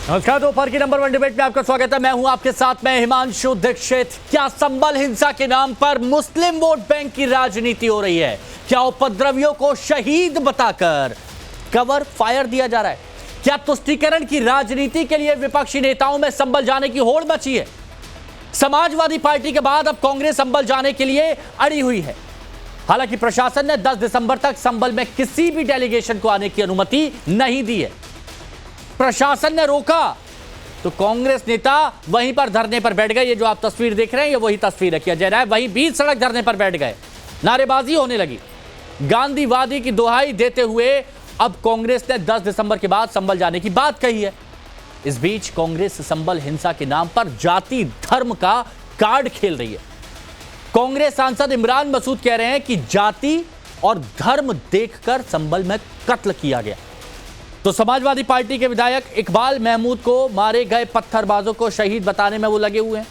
नमस्कार, दोपहर की नंबर 1 डिबेट में आपका स्वागत है। मैं हूं आपके साथ में हिमांशु दीक्षित। क्या संबल हिंसा के नाम पर मुस्लिम वोट बैंक की राजनीति हो रही है? क्या उपद्रवियों को शहीद बताकर कवर फायर दिया जा रहा है? क्या तुष्टीकरण की राजनीति के लिए विपक्षी नेताओं में संबल जाने की होड़ मची है? समाजवादी पार्टी के बाद अब कांग्रेस संबल जाने के लिए अड़ी हुई है। हालांकि प्रशासन ने 10 दिसंबर तक संबल में किसी भी डेलीगेशन को आने की अनुमति नहीं दी है। प्रशासन ने रोका तो कांग्रेस नेता वहीं पर धरने पर बैठ गए। ये जो आप तस्वीर देख रहे हैं, ये वही तस्वीर है। किया जा रहा है वहीं बीच सड़क धरने पर बैठ गए, नारेबाजी होने लगी, गांधीवादी की दुहाई देते हुए अब कांग्रेस ने 10 दिसंबर के बाद संबल जाने की बात कही है। इस बीच कांग्रेस संबल हिंसा के नाम पर जाति धर्म का कार्ड खेल रही है। कांग्रेस सांसद इमरान मसूद कह रहे हैं कि जाति और धर्म देखकर संबल में कत्ल किया गया। तो समाजवादी पार्टी के विधायक इकबाल महमूद को मारे गए पत्थरबाजों को शहीद बताने में वो लगे हुए हैं।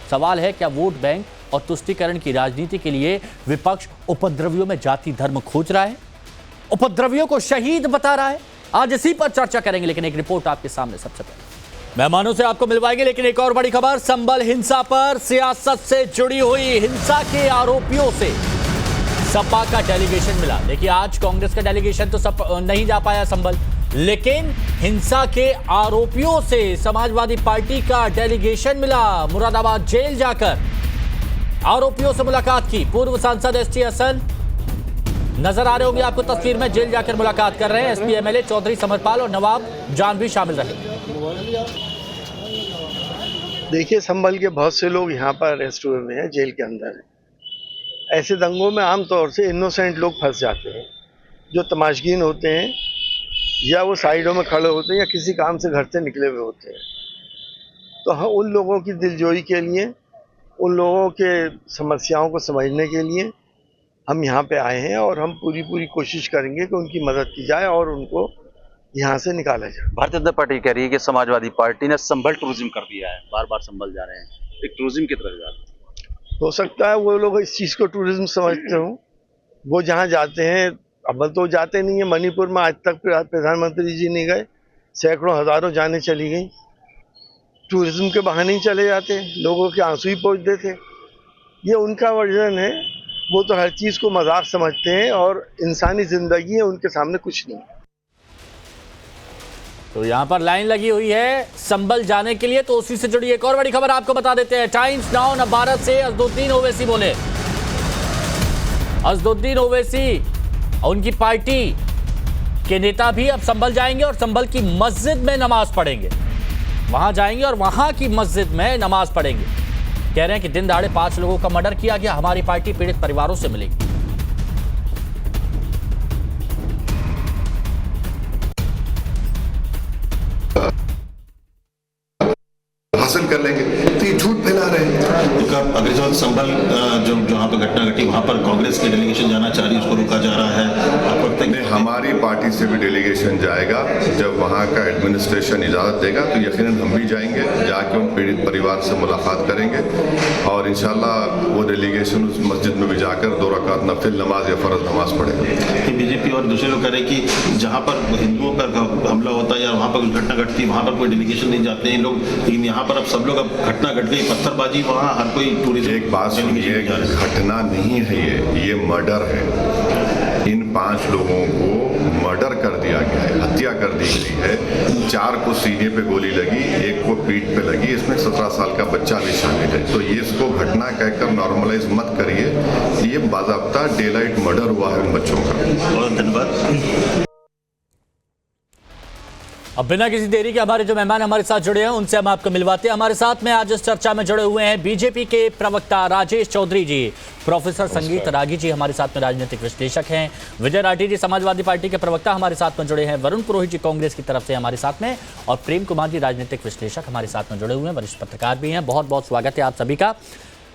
सवाल है, क्या वोट बैंक और तुष्टीकरण की राजनीति के लिए विपक्ष उपद्रवियों में जाति धर्म खोज रहा है, उपद्रवियों को शहीद बता रहा है? आज इसी पर चर्चा करेंगे, लेकिन एक रिपोर्ट आपके सामने सबसे पहले मेहमानों से आपको मिलवाएंगे। लेकिन एक और बड़ी खबर, संबल हिंसा पर सियासत से जुड़ी हुई हिंसा के आरोपियों से सपा का डेलीगेशन मिला। देखिए, आज कांग्रेस का डेलीगेशन तो नहीं जा पाया संबल, लेकिन हिंसा के आरोपियों से समाजवादी पार्टी का डेलीगेशन मिला। मुरादाबाद जेल जाकर आरोपियों से मुलाकात की। पूर्व सांसद एसटी हसन नजर आ रहे होंगे आपको तस्वीर में, जेल जाकर मुलाकात कर रहे हैं। एसपी एमएलए चौधरी समरपाल और नवाब जान भी शामिल रहे। देखिए, संभल के बहुत से लोग यहाँ पर अरेस्ट हुए हुए हैं, जेल के अंदर है। ऐसे दंगों में आमतौर से इनोसेंट लोग फंस जाते हैं, जो तमाशगीन होते हैं या वो साइडों में खड़े होते हैं या किसी काम से घर से निकले हुए होते हैं। तो हम उन लोगों की दिलजोई के लिए, उन लोगों के समस्याओं को समझने के लिए हम यहाँ पे आए हैं और हम पूरी कोशिश करेंगे कि उनकी मदद की जाए और उनको यहाँ से निकाला जाए। भारतीय जनता पार्टी कह रही है कि समाजवादी पार्टी ने संभल टूरिज्म कर दिया है, बार बार संभल जा रहे हैं, एक टूरिज्म की तरफ जा रहे हैं। हो सकता है वो लोग इस चीज़ को टूरिज्म समझते हो। वो जहाँ जाते हैं, अब तो जाते नहीं है। मणिपुर में आज तक प्रधानमंत्री जी नहीं गए, सैकड़ों हजारों जाने चली गई। टूरिज्म के बहाने ही चले जाते, लोगों के आंसू ही पोंछ देते। ये उनका वर्जन है। वो तो हर चीज़ को मजाक समझते हैं और इंसानी जिंदगी है उनके सामने कुछ नहीं। तो यहां पर लाइन लगी हुई है संबल जाने के लिए। तो उसी से जुड़ी एक और बड़ी खबर आपको बता देते हैं। टाइम्स नाउ न भारत से असदुद्दीन ओवैसी बोले, असदुद्दीन ओवैसी उनकी पार्टी के नेता भी अब संभल जाएंगे और संभल की मस्जिद में नमाज पढ़ेंगे। वहां जाएंगे और वहां की मस्जिद में नमाज पढ़ेंगे। कह रहे हैं कि दिन दहाड़े 5 लोगों का मर्डर किया गया, हमारी पार्टी पीड़ित परिवारों से मिलेगी। हासिल कर लेंगे, तो ये झूठ फैला रहे हैं। अगर जो संभल जो जहाँ पर घटना घटी वहाँ पर कांग्रेस की डेलीगेशन जाना चाह रही है, उसको रोका जा रहा है। हमारी पार्टी से भी डेलीगेशन जाएगा। जब वहाँ का एडमिनिस्ट्रेशन इजाज़त देगा तो यकीनन हम भी जाएंगे, जाके उन पीड़ित परिवार से मुलाकात करेंगे और इंशाल्लाह वो डेलीगेशन उस मस्जिद में भी जाकर 2 रकात नफिल नमाज या फ़र्ज नमाज पढ़ेगा। बीजेपी और दूसरे लोग कह रहे हैं कि जहाँ पर हिंदुओं पर हमला होता है या वहाँ पर कुछ घटना घटती है, वहाँ पर कोई डेलीगेशन नहीं जाते हैं लोग, लेकिन यहाँ पर अब सब लोग, अब घटना घट गई, पत्थरबाजी, वहाँ हर कोई टूरिस्ट। एक बात सुनिए, घटना नहीं है ये मर्डर है। इन 5 लोगों को मर्डर कर दिया गया है, हत्या कर दी गई है। 4 को सीने पे गोली लगी, 1 को पीठ पे लगी, इसमें 17 साल का बच्चा भी शामिल है। तो ये इसको घटना कहकर नॉर्मलाइज मत करिए, ये बाज़ाब्ता डे लाइट मर्डर हुआ है उन बच्चों का। बहुत धन्यवाद। अब बिना किसी देरी के हमारे जो मेहमान हमारे साथ जुड़े हैं उनसे हम आपको मिलवाते हैं। हमारे साथ में आज इस चर्चा में जुड़े हुए हैं बीजेपी के प्रवक्ता राजेश चौधरी जी, प्रोफेसर संगीत रागी जी हमारे साथ में राजनीतिक विश्लेषक हैं, विजय राठी जी समाजवादी पार्टी के प्रवक्ता हमारे साथ में जुड़े हैं, वरुण पुरोहित जी कांग्रेस की तरफ से हमारे साथ में, और प्रेम कुमार जी राजनीतिक विश्लेषक हमारे साथ में जुड़े हुए हैं, वरिष्ठ पत्रकार भी हैं। बहुत बहुत स्वागत है आप सभी का।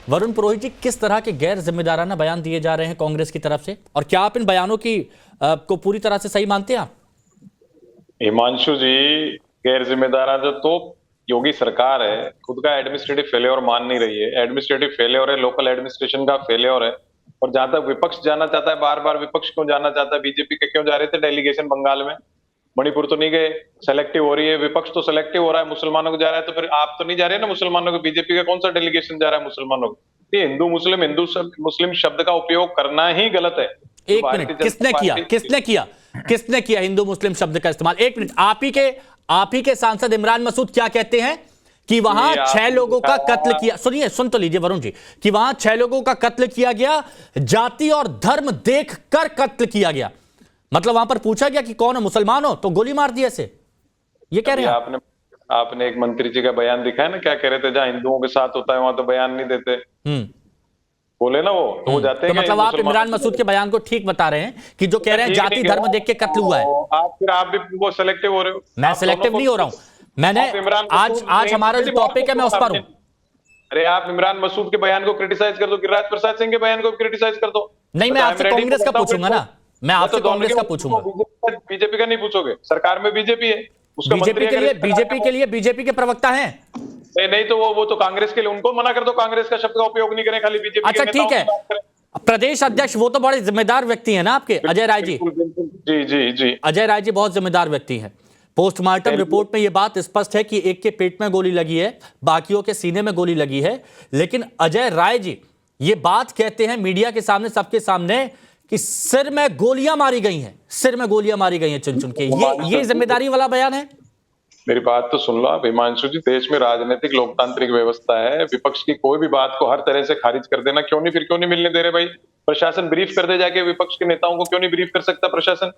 वरुण पुरोहित जी, किस तरह के गैर जिम्मेदाराना बयान दिए जा रहे हैं कांग्रेस की तरफ से, और क्या आप इन बयानों की को पूरी तरह से सही मानते हैं आप? हिमांशु जी, गैर जिम्मेदाराना तो योगी सरकार है, खुद का एडमिनिस्ट्रेटिव फेलियर मान नहीं रही है। एडमिनिस्ट्रेटिव फेलियर है, लोकल एडमिनिस्ट्रेशन का फेलियर है। और जहां तक विपक्ष जाना चाहता है, बार बार विपक्ष क्यों जाना चाहता है, बीजेपी के क्यों जा रहे थे डेलीगेशन बंगाल में, मणिपुर तो नहीं गए, सेलेक्टिव हो रही है, विपक्ष तो सेलेक्टिव हो रहा है, मुसलमानों को जा रहा है, तो फिर आप तो नहीं जा रहे ना मुसलमानों को, बीजेपी का कौन सा डेलीगेशन जा रहा है मुसलमानों को? ये हिंदू मुस्लिम शब्द का उपयोग करना ही गलत है। एक मिनट, किसने किया हिंदू मुस्लिम शब्द का इस्तेमाल? एक मिनट, आप ही के सांसद इमरान मसूद क्या कहते हैं कि वहां 6 लोगों का कत्ल किया, सुनिए, सुन तो लीजिए वरुण जी, कि वहां 6 लोगों का कत्ल किया गया, जाति और धर्म देखकर कत्ल किया गया। मतलब वहां पर पूछा गया कि कौन है, मुसलमान हो तो गोली मार दी, ऐसे ये कह रहे हैं? आपने एक मंत्री जी का बयान दिखा है ना, क्या कह रहे थे, जहां हिंदुओं के साथ होता है वहां तो बयान नहीं देते, बोले ना वो, तो वो जाते हैं। तो मतलब आप इमरान मसूद के बयान को ठीक बता रहे हैं कि जो कह रहे हैं जाति धर्म देख के कत्ल हुआ है। आप भी वो सेलेक्टिव हो रहे हो। मैं सेलेक्टिव नहीं हो रहा हूं, मैंने आज हमारा जो टॉपिक है मैं उस पर हूं। अरे आप इमरान मसूद के बयान को क्रिटिसाइज कर दो, गिरिराज प्रसाद सिंह के बयान को क्रिटिसाइज कर दो। नहीं, मैं आपसे कांग्रेस का पूछूंगा ना, मैं आपसे कांग्रेस का पूछूंगा। बीजेपी का नहीं पूछोगे, सरकार में बीजेपी है, बीजेपी के प्रवक्ता हैं। नहीं तो वो तो कांग्रेस के लिए, उनको मना कर दो, कांग्रेस का शब्द का उपयोग नहीं करें, खाली बीजेपी। अच्छा ठीक है, प्रदेश अध्यक्ष वो तो बड़े जिम्मेदार व्यक्ति हैं ना आपके, अजय राय जी। जी जी जी, अजय राय जी बहुत जिम्मेदार व्यक्ति हैं। पोस्टमार्टम रिपोर्ट में यह बात स्पष्ट है कि एक के पेट में गोली लगी है, बाकियों के सीने में गोली लगी है, लेकिन अजय राय जी ये बात कहते हैं मीडिया के सामने, सबके सामने, कि सिर में गोलियां मारी गई हैं, सिर में गोलियां मारी गई हैं चुन चुन के। ये जिम्मेदारी वाला बयान है? मेरी बात तो सुन लो आप हिमांशु जी, देश में राजनीतिक लोकतांत्रिक व्यवस्था है, विपक्ष की कोई भी बात को हर तरह से खारिज कर देना, क्यों नहीं मिलने दे रहे भाई? प्रशासन ब्रीफ कर दे जाके, विपक्ष के नेताओं को क्यों नहीं ब्रीफ कर सकता प्रशासन?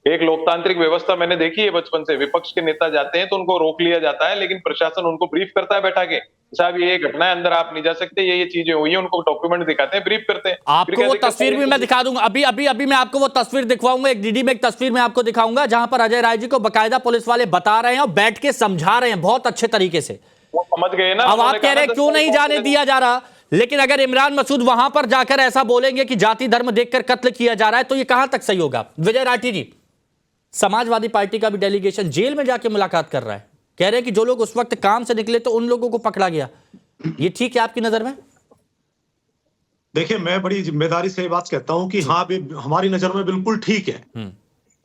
एक लोकतांत्रिक व्यवस्था मैंने देखी है बचपन से, विपक्ष के नेता जाते हैं तो उनको रोक लिया जाता है, लेकिन प्रशासन उनको ब्रीफ करता है बैठा के, साहब ये घटना है, अंदर आप नहीं जा सकते, ये चीजें हुई है, उनको डॉक्यूमेंट दिखाते हैं, ब्रीफ करते हैं। आपको वो तस्वीर भी मैं दिखा दूंगा, अभी मैं आपको वो तस्वीर दिखवाऊंगा, एक डीडी में एक तस्वीर में आपको दिखाऊंगा जहां पर अजय राय जी को बकायदा पुलिस वाले बता रहे हैं और बैठ के समझा रहे हैं बहुत अच्छे तरीके से। वो समझ गए ना। अब आप कह रहे हैं क्यों नहीं जाने दिया जा रहा, लेकिन अगर इमरान मसूद वहां पर जाकर ऐसा बोलेंगे कि जाति धर्म देखकर कत्ल किया जा रहा है, तो ये कहां तक सही होगा? विजय राठी जी, समाजवादी पार्टी का भी डेलीगेशन जेल में जाके मुलाकात कर रहा है, कह रहे हैं कि जो लोग उस वक्त काम से निकले तो उन लोगों को पकड़ा गया, ये ठीक है आपकी नजर में? देखिए, मैं बड़ी जिम्मेदारी से ये बात कहता हूं कि हाँ, हमारी नजर में बिल्कुल ठीक है,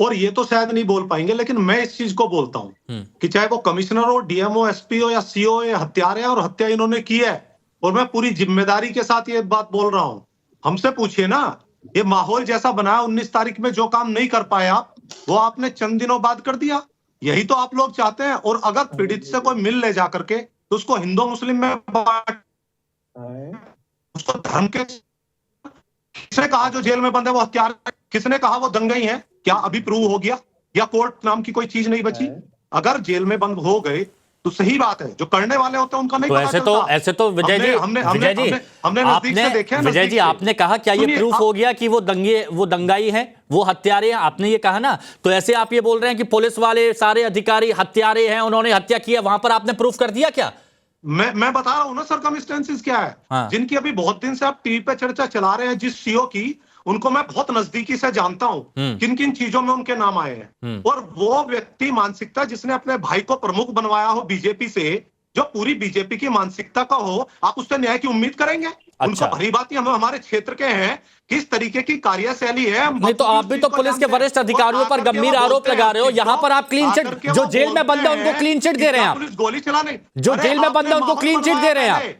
और ये तो शायद नहीं बोल पाएंगे, लेकिन मैं इस चीज को बोलता हूं कि चाहे वो कमिश्नर हो, डीएमओ, एसपी हो या सीओ, ये हत्यारे हैं और हत्या इन्होंने की है, और मैं पूरी जिम्मेदारी के साथ ये बात बोल रहा हूं। हमसे पूछिए ना, ये माहौल जैसा बनाया 19 तारीख में, जो काम नहीं कर पाए आप, वो आपने चंद दिनों बाद कर दिया, यही तो आप लोग चाहते हैं। और अगर पीड़ित से कोई मिल ले जा करके तो उसको हिंदू मुस्लिम में बांट, उसको धर्म के, किसने कहा जो जेल में बंद है वो हत्यार, किसने कहा वो दंगई है? क्या अभी प्रूव हो गया? या कोर्ट नाम की कोई चीज नहीं बची? अगर जेल में बंद हो गए तो सही बात है, जो करने वाले होते हैं उनका नहीं पता चलता। ऐसे तो विजय जी, हमने नजदीक से देखा है। विजय जी, आपने कहा क्या ये प्रूफ हो गया कि वो दंगाई हैं, वो हत्यारे हैं, आपने ये कहा ना, तो ऐसे आप ये बोल रहे हैं कि पुलिस वाले सारे अधिकारी हत्यारे हैं, उन्होंने हत्या की है, वहां पर आपने प्रूफ कर दिया क्या? मैं बता रहा हूं ना सर्कमस्टेंसेस क्या है। हाँ। जिनकी अभी बहुत दिन से आप टीवी पे चर्चा चला रहे हैं, जिस सीओ की, उनको मैं बहुत नजदीकी से जानता हूं, किन किन चीजों में उनके नाम आए हैं, और वो व्यक्ति मानसिकता जिसने अपने भाई को प्रमुख बनवाया हो बीजेपी से, जो पूरी बीजेपी की मानसिकता का हो, आप उससे न्याय की उम्मीद करेंगे? उनको भली बात हम हमारे क्षेत्र के हैं, किस तरीके की कार्यशैली है। नहीं तो आप भी तो पुलिस के वरिष्ठ अधिकारियों पर गंभीर आरोप लगा रहे हो, यहाँ पर आप क्लीन चिट, जो जेल में बंद है उनको क्लीन चिट दे रहे हैं आप, पुलिस गोली चलाने, जो जेल में बंद है उनको क्लीन चिट दे रहे हैं आप।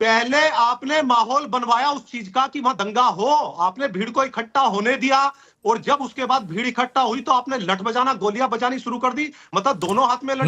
पहले आपने माहौल बनवाया उस चीज का कि वहां दंगा हो, आपने भीड़ को इकट्ठा होने दिया, और जब उसके बाद भीड़ इकट्ठा हुई तो आपने लठ बजाना, गोलियां बजानी शुरू कर दी, मतलब दोनों हाथ में लठ।